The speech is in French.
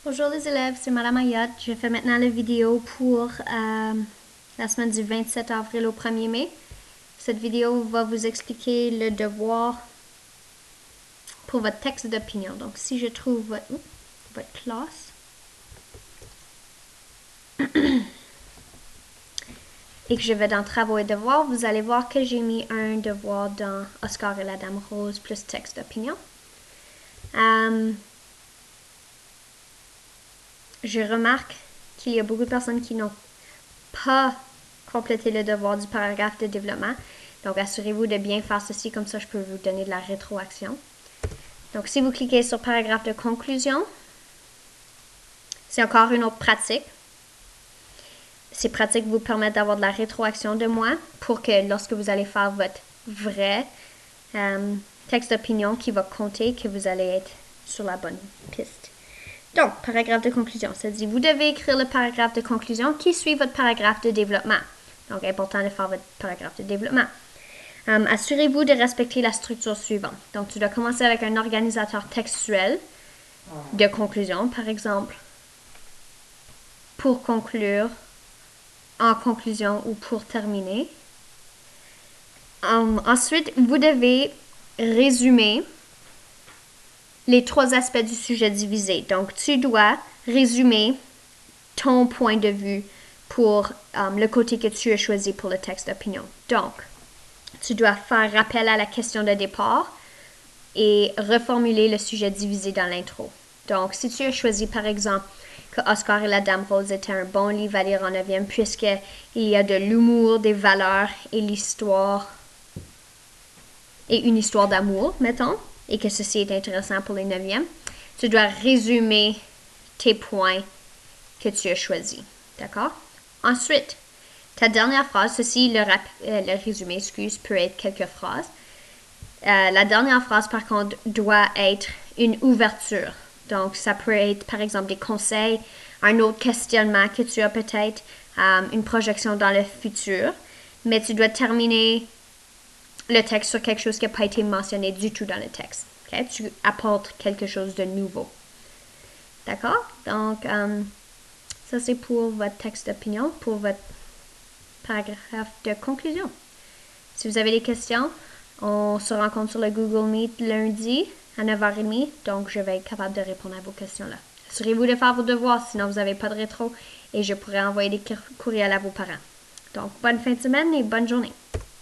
Bonjour les élèves, c'est Madame Ayotte. Je fais maintenant la vidéo pour la semaine du 27 avril au 1er mai. Cette vidéo va vous expliquer le devoir pour votre texte d'opinion. Donc si je trouve votre classe et que je vais dans Travaux et devoirs, vous allez voir que j'ai mis un devoir dans Oscar et la Dame Rose plus texte d'opinion. Je remarque qu'il y a beaucoup de personnes qui n'ont pas complété le devoir du paragraphe de développement. Donc, assurez-vous de bien faire ceci, comme ça je peux vous donner de la rétroaction. Donc, si vous cliquez sur paragraphe de conclusion, c'est encore une autre pratique. Ces pratiques vous permettent d'avoir de la rétroaction de moi pour que lorsque vous allez faire votre vrai texte d'opinion qui va compter, que vous allez être sur la bonne piste. Donc, paragraphe de conclusion, ça dit, vous devez écrire le paragraphe de conclusion qui suit votre paragraphe de développement. Donc, important de faire votre paragraphe de développement. Assurez-vous de respecter la structure suivante. Donc, tu dois commencer avec un organisateur textuel de conclusion, par exemple, pour conclure, en conclusion ou pour terminer. Ensuite, vous devez résumer les 3 aspects du sujet divisé. Donc, tu dois résumer ton point de vue pour le côté que tu as choisi pour le texte d'opinion. Donc, tu dois faire rappel à la question de départ et reformuler le sujet divisé dans l'intro. Donc, si tu as choisi, par exemple, que Oscar et la Dame Rose était un bon livre à lire en 9e, puisqu'il y a de l'humour, des valeurs et l'histoire, et une histoire d'amour, mettons, et que ceci est intéressant pour les 9e, tu dois résumer tes points que tu as choisis. D'accord? Ensuite, ta dernière phrase, ceci, le résumé, peut être quelques phrases. La dernière phrase, par contre, doit être une ouverture. Donc, ça peut être, par exemple, des conseils, un autre questionnement que tu as peut-être, une projection dans le futur. Mais tu dois terminer le texte sur quelque chose qui n'a pas été mentionné du tout dans le texte. Okay? Tu apportes quelque chose de nouveau. D'accord? Donc, ça c'est pour votre texte d'opinion, pour votre paragraphe de conclusion. Si vous avez des questions, on se rencontre sur le Google Meet lundi à 9h30, donc je vais être capable de répondre à vos questions là. Assurez-vous de faire vos devoirs, sinon vous n'avez pas de rétro et je pourrai envoyer des courriels à vos parents. Donc, bonne fin de semaine et bonne journée.